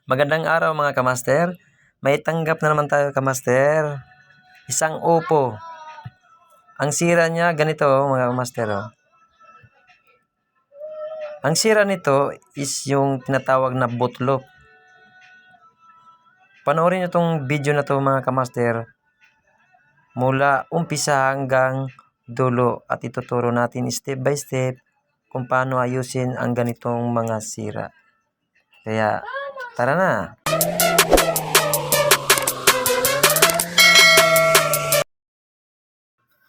Magandang araw mga kamaster. May tanggap na naman tayo kamaster. Isang Oppo. Ang sira niya ganito mga kamaster. Ang sira nito is yung tinatawag na bootloop. Panoorin nyo tong video na to mga kamaster. Mula umpisa hanggang dulo at ituturo natin step by step kung paano ayusin ang ganitong mga sira. Kaya tara na!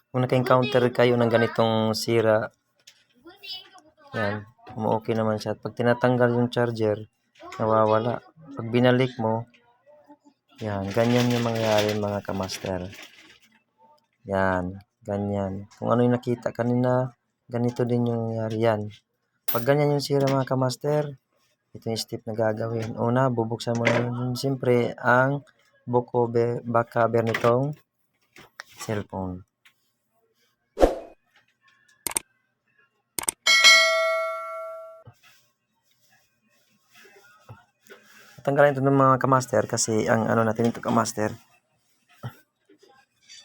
Kung naka-encounter kayo ng ganitong sira, yan, okay naman siya. Pag tinatanggal yung charger, nawawala. Pag binalik mo, yan, ganyan yung mangyayari mga kamaster. Yan, ganyan. Kung ano yung nakita kanina, ganito din yung nangyari yan. Pag ganyan yung sira mga kamaster, ito yung step na gagawin. Una, bubuksan mo na yun. Siyempre, ang back cover nitong cellphone. Tanggalin ito ng mga kamaster kasi ang ano natin ito kamaster,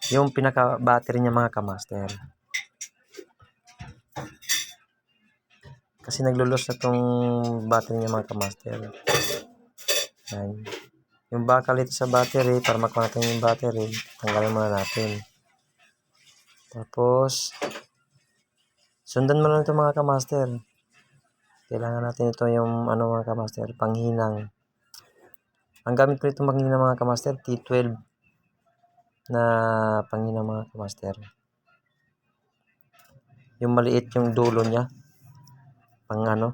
yung pinaka battery niya mga kamaster. Kasi naglulos na tong battery niya mga kamaster. Yan. Yung bakal ito sa battery, para makuha natin yung battery, tanggalin muna natin. Tapos, sundan mo lang ito mga kamaster. Kailangan natin ito yung ano mga kamaster, panghinang. Ang gamit ko ito panghinang mga kamaster, T12 na panghinang mga kamaster. Yung maliit yung dulo niya. Pang ano,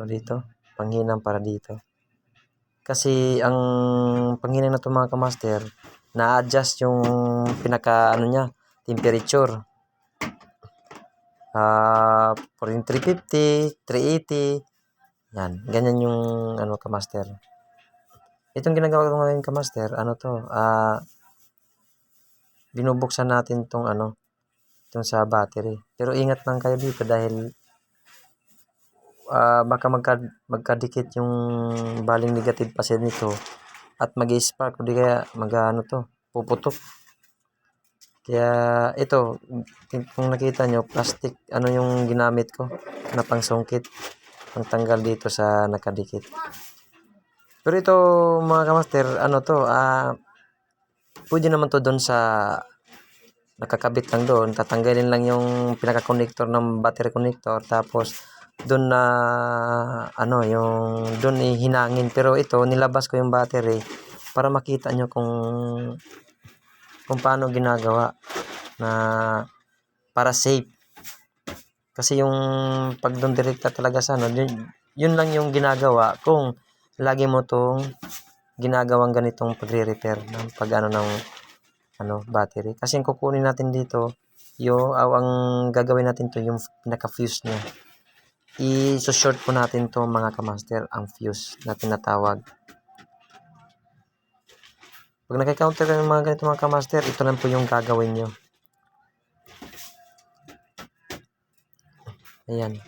dito, panghinang para dito. Kasi ang panghinang na ito mga kamaster, na-adjust yung pinaka ano niya, temperature. 350, 380. Yan, ganyan yung ano kamaster. Itong ginagawa ko ngayon kamaster, ano to, binubuksan natin tong ano, itong sa battery. Pero ingat lang kayo dito dahil baka magkadikit yung baling negative pa nito at mag-spark o di kaya ano to, puputok. Kaya ito, kung nakita nyo, plastic ano yung ginamit ko na pangsungkit, pangtanggal dito sa nakadikit. Pero ito mga kamaster, ano to, pwede naman to doon sa nakakabit lang doon, tatanggalin lang yung pinaka-connector ng battery connector, tapos doon na ano, yung doon hinangin. Pero ito, nilabas ko yung battery para makita nyo kung paano ginagawa na para safe. Kasi yung pag doon direkta talaga sa ano, yun lang yung ginagawa kung lagi mo tong ginagawang ganitong pagre-repair ng pag ano ng ano battery. Kasi yung kukunin natin dito, ang gagawin natin to yung pinaka-fuse niya. I-short po natin to mga kamaster, ang fuse na tinatawag. Pag naka-counter ka ng mga ganito mga kamaster, ito lang po yung gagawin nyo. Ayan.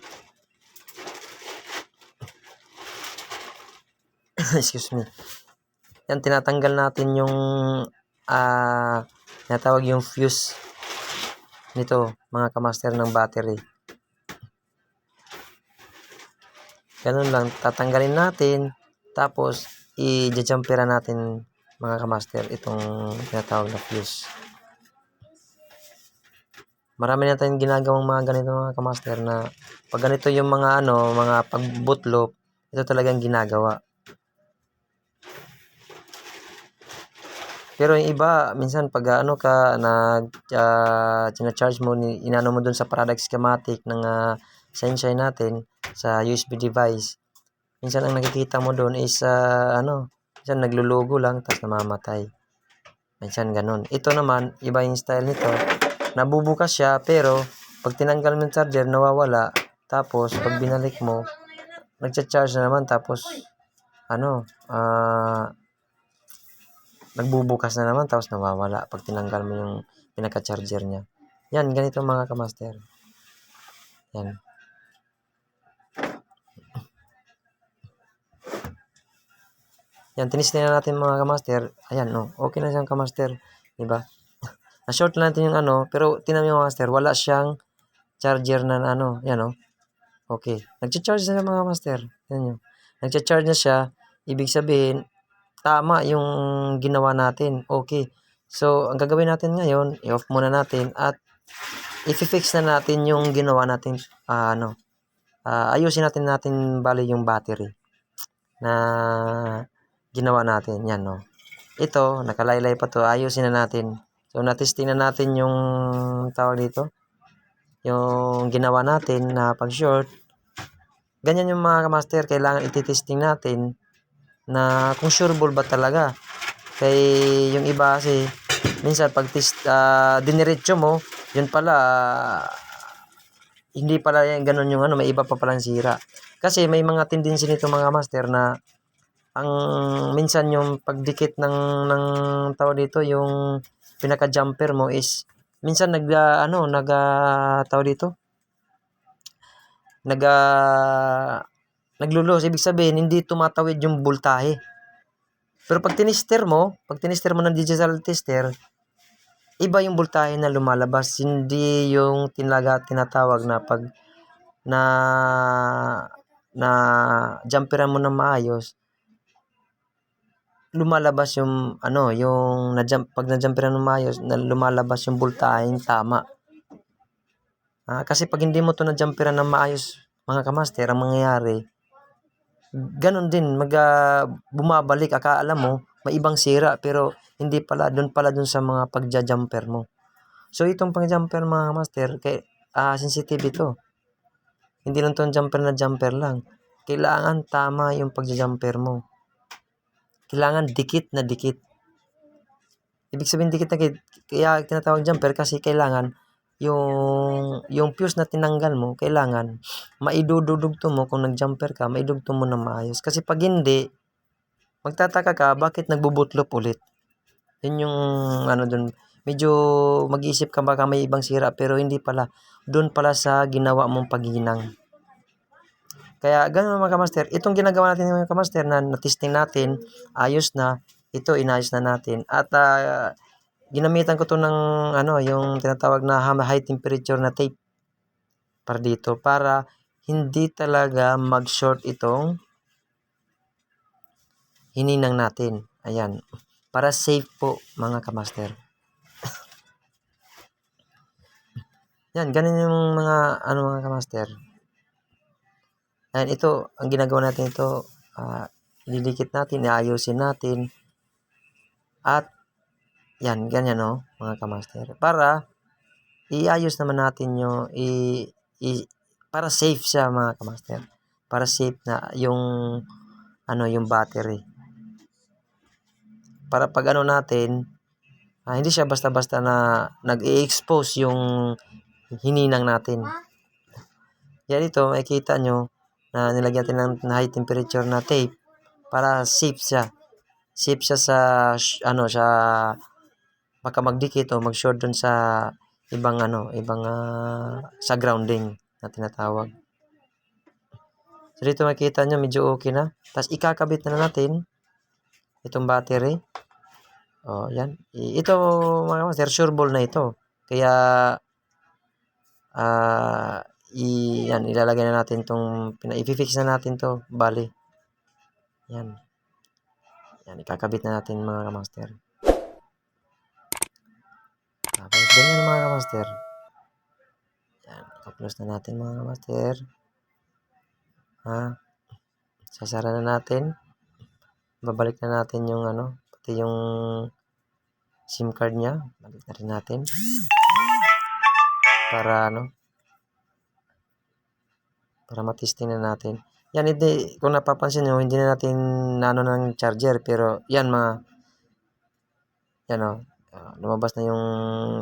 Excuse me. Yan, tinatanggal natin yung tinatawag yung fuse nito mga kamaster ng battery. Ganun lang, tatanggalin natin, tapos i-jumpera natin mga kamaster itong tinatawag na fuse. Marami na tayong ginagawang mga ganito mga kamaster na pag ganito yung mga ano, mga pag-bootloop, ito talagang ginagawa. Pero yung iba, minsan pag ano ka, charge mo, inano mo dun sa product schematic ng Senshai natin, sa USB device, minsan ang nakikita mo dun is, minsan naglulugo lang, tapos namamatay. Minsan ganun. Ito naman, iba yung style nito, nabubukas siya, pero pag tinanggal mo yung charger, nawawala, tapos pag binalik mo, nagcha-charge na naman, tapos, nagbubukas na naman tapos nawawala pag tinanggal mo yung pinaka-charger niya. Yan, ganito mga kamaster. Yan. Yan, tinisting na natin mga kamaster. Ayan, no. Okay na siyang kamaster. Diba? Na-short na natin yung ano, pero tinan mo master, wala siyang charger na ano. Yan, no. Okay. Nag-charge na mga master. Yan nyo. Nag-charge na siya. Ibig sabihin, tama yung ginawa natin. Okay. So, ang gagawin natin ngayon, i-off muna natin at i-fix na natin yung ginawa natin, ayusin natin bali yung battery na ginawa natin. Yan, no. Ito, nakalaylay pa to. Ayusin na natin. So, natesting na natin yung tawag dito. Yung ginawa natin na pag-short. Ganyan yung mga kamaster. Kailangan ititesting natin na kung sureball ba talaga. Kay yung iba kasi, minsan pag diniretso mo, yun pala, hindi pala yan ganun yung ano, may iba pa palang sira. Kasi may mga tendency nito mga master na ang minsan yung pagdikit ng tawag dito yung pinaka jumper mo is minsan tawag dito naglulos, ibig sabihin hindi tumatawid yung voltahe. Pero pag tinister mo ng digital tester, iba yung voltahe na lumalabas, hindi yung tinatawag na pag na jumperan mo na maayos, lumalabas yung yung pag na-jumperan mo maayos, na lumalabas yung voltahe tama. Kasi pag hindi mo to na-jumperan na maayos, mga kamaster, ang mangyayari, ganun din, bumabalik, akala mo, may ibang sira, pero hindi pala, dun sa mga pagja-jumper mo. So, itong pang-jumper mga master, sensitive ito. Hindi lang itong jumper na jumper lang. Kailangan tama yung pagja-jumper mo. Kailangan dikit na dikit. Ibig sabihin dikit na dikit, kaya tinatawag jumper kasi kailangan yung fuse na tinanggal mo, kailangan maidudugtong mo kung nag-jumper ka, maidugtong mo na maayos. Kasi pag hindi, magtataka ka, bakit nagbubutlop ulit? Yun yung dun. Medyo mag-iisip ka baka may ibang sira, pero hindi pala. Doon pala sa ginawa mong paghinang. Kaya ganun mga kamaster. Itong ginagawa natin mga kamaster na natesting natin, ayos na. Ito, inayos na natin. At ginamitan ko to ng yung tinatawag na high temperature na tape para dito, para hindi talaga mag-short itong hininang natin. Ayan. Para safe po mga kamaster. Yan, ganun yung mga kamaster. Ayan, ito, ang ginagawa natin ito, ilidikit natin, iayusin natin. At, yan, ganyan no, mga kamaster. Para, iayos naman natin yung, para safe siya mga kamaster. Para safe na yung battery. Para pag natin, hindi siya basta-basta na nag-i-expose yung hininang natin. Yan ito, makikita nyo na nilagyan natin ng high temperature na tape para safe siya. Safe siya sa baka magdikit o mag-short dun sa ibang sa grounding na tinatawag. So dito makikita nyo medyo okay na. Tapos ikakabit na natin itong battery. Yan. Ito mga master, sure ball na ito. Kaya yan, ilalagay na natin i-fix na natin to, bali. Yan. Yan, ikakabit na natin mga kamaster. Tapos, ganyan mga kamaster. Yan, i-close na natin mga kamaster. Sasara na natin. Babalik na natin yung pati yung SIM card niya. Balik na rin natin. Para para matesting na natin. Yan, hindi, kung napapansin nyo, hindi na natin ng charger, pero yan yan lumabas na yung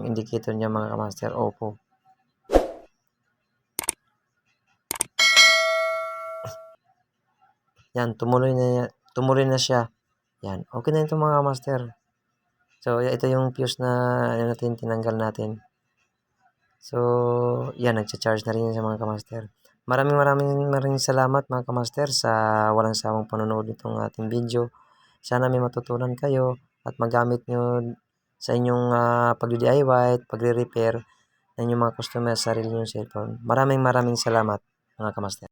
indicator niya mga kamaster, opo. Yan, tumuloy na siya. Yan, okay na ito mga kamaster. So, ito yung fuse na tinanggal natin. So, yan, nagcha-charge na rin sa mga kamaster. Maraming salamat mga kamaster sa walang sawang panonood nitong ating video. Sana may matutunan kayo at magamit nyo sa inyong pag-DIY at pagre-repair ng inyong mga customer sa sarili nyong cellphone. Maraming salamat mga kamaster.